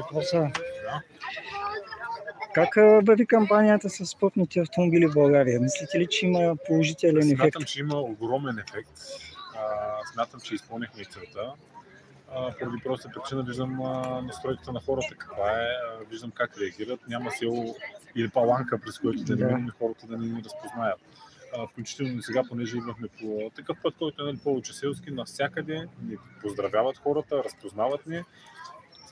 въпроса. Да. Как върви кампанията с спортните автомобили в България? Мислите ли, че има положителен ефект? Смятам, че има огромен ефект. Смятам, че изпълнихме целта. Поради проста причина виждам настройката на хората каква е, виждам как реагират. Няма село или паланка, през което да не минем хората да ни разпознаят. Включително и сега, понеже имахме по такъв път, който е повече селски, навсякъде ни поздравяват хората, разпознават ни.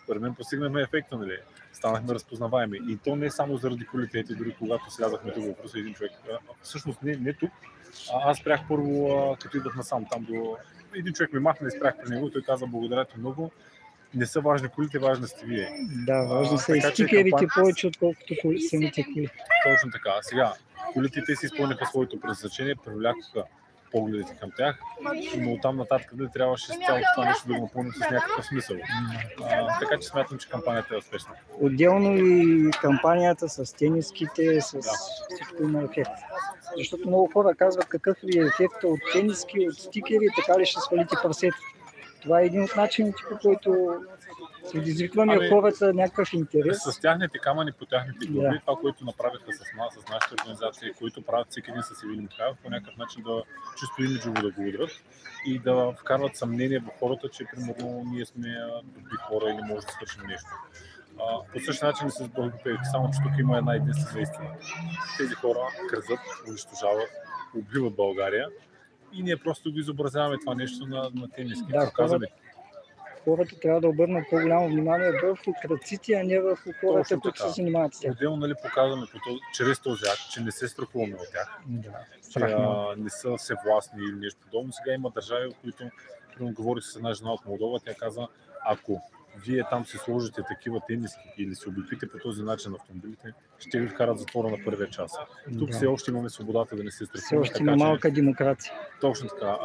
Според мен постигнахме ефекта, нали? Станахме разпознаваеми. И то не само заради колите, дори когато слязахме тук в Русе, един човек. Всъщност не тук. Аз спрях първо, като идвах насам там до... Един човек ми махна и спрях при него. Той каза: благодаря ти много. Не са важни колите, важни сте вие. Да, важни са и стикерите повече, отколкото самите коли. Точно така. Сега, колите те си изпълниха своето предназначение, привлякоха погледите към тях, но оттам нататък да трябваше с цялото това нещо да го напълним с някакъв смисъл. Така че смятам, че кампанията е успешна. Отделно и кампанията с тениските, с всичко има ефект. Защото много хора казват какъв е ефектът от тениски, от стикери, така ли ще свалите прасето. Това е един от начините, по който предизвикваме хората някакъв интерес. С тяхните камъни по тяхните глави, това, което направиха с нас, с нашите организации, които правят всеки един с Ивелин Михайлов, по някакъв начин да чисто имиджово да го удрят и да вкарват съмнение в хората, че примерно ние сме добри хора или може да свършим нещо. По същия начин с българите, само че тук има една единствена истина. Тези хора кръзат, унищожават, убиват България и ние просто го изобразяваме това нещо на тениски. Хората трябва да обърнат по-голямо внимание върху кръците, а не върху хората, които се занимават с тях. Отделно показваме чрез този акт, че не се страхуваме от тях, че не са всевластни или нещо подобно. Сега има държави, в които, примерно, говорих с една жена от Молдова, тя каза: ако вие там си сложите такива тениски или се обиквите по този начин автомобилите, ще ви вкарат затвора на първия час. Тук все още имаме свободата да не се страхуваме. Все още има малка демокрация. Точно така.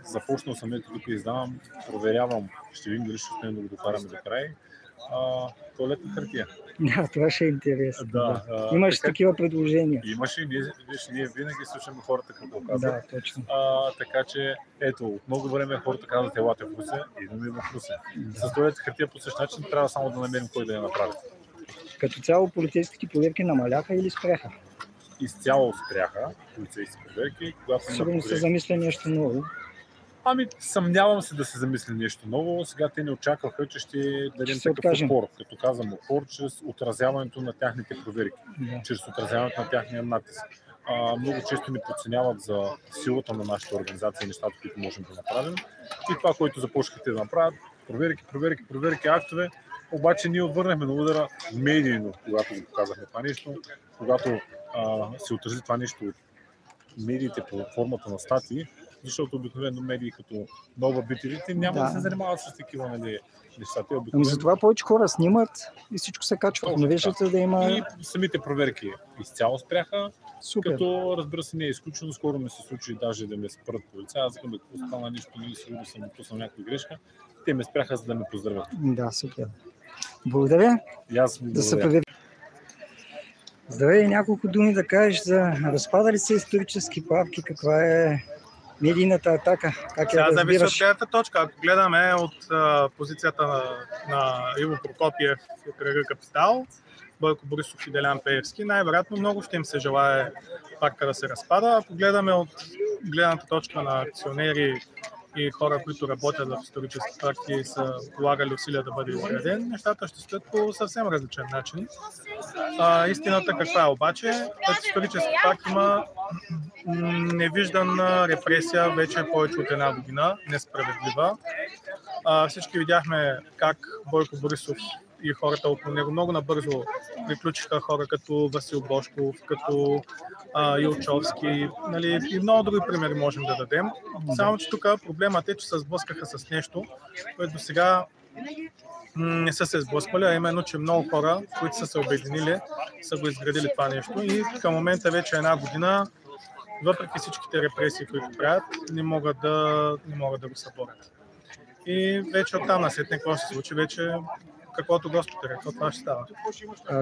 Започнал съм ето тук издавам, проверявам, ще видим дали ще успеем да го докараме до край. Туалетна хартия. Да, това ще е интересно. Имаш такива предложения. Имаше, ние винаги слушаме хората какво казват. Да, точно. Така че, ето, от много време хората казват: елате в Русе, идваме в Русе. С туалетна хартия по същия начин трябва само да намерим кой да я направи. Като цяло полицейските проверки намаляха или спряха? Изцяло спряха полицейски проверки. Сигурно се замисля нещо ново. Съмнявам се да се замисли нещо ново. Сега те не очакваха, че ще дадем такъв отпор. Като казвам отпор, чрез отразяването на тяхните проверки, чрез отразяването на тяхния натиск. Много често ни подценяват за силата на нашата организация и нещата, които можем да направим. И това, което започнахте да направят, проверки, актове, обаче ние отвърнахме на удара медийно, когато го показахме това нещо, когато се отрази това нещо от медиите по формата на статии, защото обикновено медии като Нова BTV няма да се занимават с такива нещата. Затова повече хора снимат и всичко се качва в мрежата да има... И самите проверки изцяло спряха, като, разбира се, не е изключено. Скоро ми се случи даже да ме спрат полиция. Аз викам: какво стана нещо, сигурно съм допуснал някаква грешка. Те ме спряха, за да ме поздравят. Да, супер. Благодаря. И аз ви благодаря. Здравей, няколко думи да кажеш за разпадали се исторически правки, каква е медийната атака? Как я разбираш? Зависи от гледната точка. Ако гледаме от позицията на Иво Прокопиев и кръга Капитал, Бойко Борисов и Делян Пеевски, най-вероятно много ще им се желае парка да се разпада. Ако гледаме от гледната точка на акционери и хора, които работят в исторически парки и са полагали усилия да бъде изграден, нещата ще стоят по съвсем различен начин. Истината каква е обаче? Като исторически парк има невиждана репресия вече повече от една година, несправедлива. Всички видяхме как Бойко Борисов и хората около него много набързо приключиха хора като Васил Божков, като Илчовски, и много други примери можем да дадем. Само че тук проблемът е, че се сблъскаха с нещо, което до сега не са се сблъсквали, а именно, че много хора, които са се обединили, са го изградили това нещо и към момента вече една година, въпреки всичките репресии, които правят, не могат да го съборят. И вече оттам насетне какво ще се случи, вече каквото Господ е рекъл, това ще става.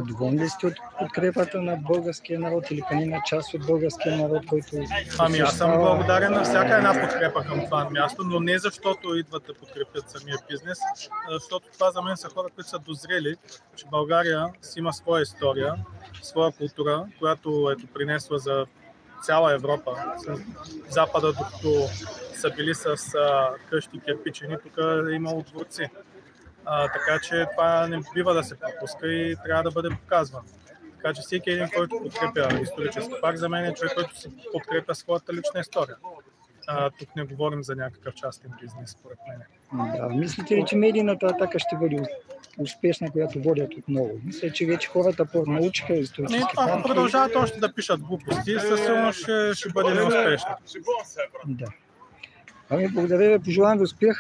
Доволни ли сте от подкрепата на българския народ или поне на част от българския народ, който... Аз съм благодарен на всяка една подкрепа към това място, но не защото идват да подкрепят самия бизнес, защото това за мен са хора, които са дозрели, че България си има своя история, своя култура, която е принесла за цяла Европа. Запада, докато са били с къщи кирпичени, тук е имало дворци. Така че това не бива да се пропуска и трябва да бъде показван. Така че всеки един, който подкрепя исторически парк, за мен е човек, който си подкрепя своята лична история. Тук не говорим за някакъв частен бизнес, според мен. Да, мислите ли, че медийната атака ще бъде успешна, която водят отново? Мисля, че вече хората научиха исторически парк. Ако продължават още да пишат глупости, със сигурно ще бъде неуспешно. Да. Благодаря ви, пожелавам ви успех.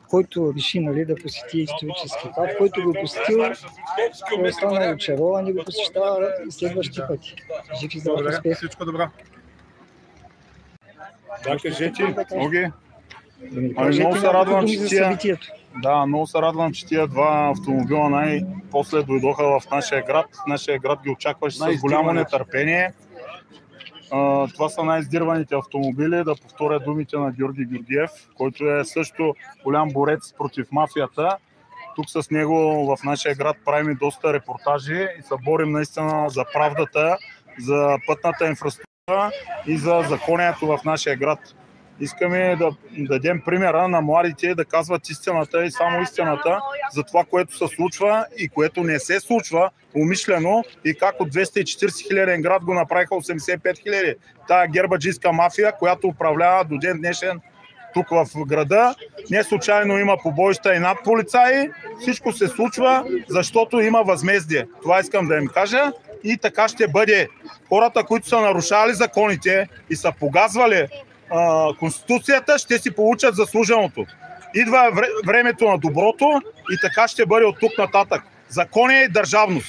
Който реши, нали, да посети исторически парк, който го е посетил, който е станал очарован и го посещава и следващи пъти. Жив и здрав успех! Всичко добро! Да, кажете, Оги. Много се радвам, че много се радвам, че тия два автомобила най-после дойдоха в нашия град. Нашия град ги очакваше с голямо нетърпение. Това са най-издирваните автомобили, да повторя думите на Георги Георгиев, който е също голям борец против мафията. Тук с него в нашия град правим доста репортажи и се борим наистина за правдата, за пътната инфраструктура и за законието в нашия град. Искаме да дадем примера на младите да казват истината и само истината за това, което се случва и което не се случва умишлено и как от 240 хиляден град го направиха 85 хиляди. Тая гербаджийска мафия, която управлява до ден днешен тук в града. Не случайно има побоища и над полицаи. Всичко се случва, защото има възмездие. Това искам да им кажа и така ще бъде. Хората, които са нарушавали законите и са погазвали Конституцията, ще си получат заслуженото. Идва времето на доброто и така ще бъде от тук нататък. Законие и държавност.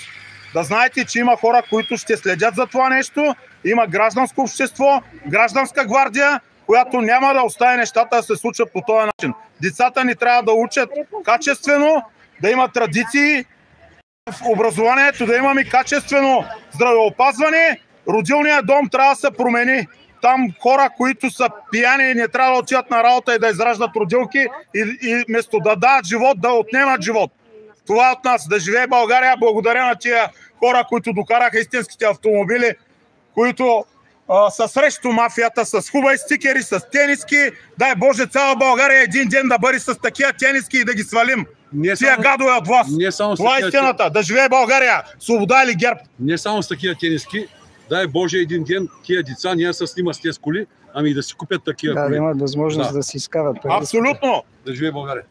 Да знаете, че има хора, които ще следят за това нещо. Има гражданско общество, гражданска гвардия, която няма да остави нещата да се случат по този начин. Децата ни трябва да учат качествено, да има традиции в образованието, да имаме качествено здравеопазване. Родилният дом трябва да се промени. Там хора, които са пияни, не трябва да отидат на работа и да израждат родилки и вместо да дадат живот, да отнемат живот. Това от нас. Да живее България. Благодаря на тия хора, които докараха истинските автомобили, които са срещу мафията, с хубави стикери, с тениски. Дай Боже, цяла България един ден да бъде с такива тениски и да ги свалим. Тия гадове от вас. Това е истината. Да живее България. Свобода или ГЕРБ. Не само с такива тениски. Дай Боже, един ден тия деца не се снимат с тези коли, ами да си купят такива коли. Да, имат възможност да си изкарат. Абсолютно! Да живее България!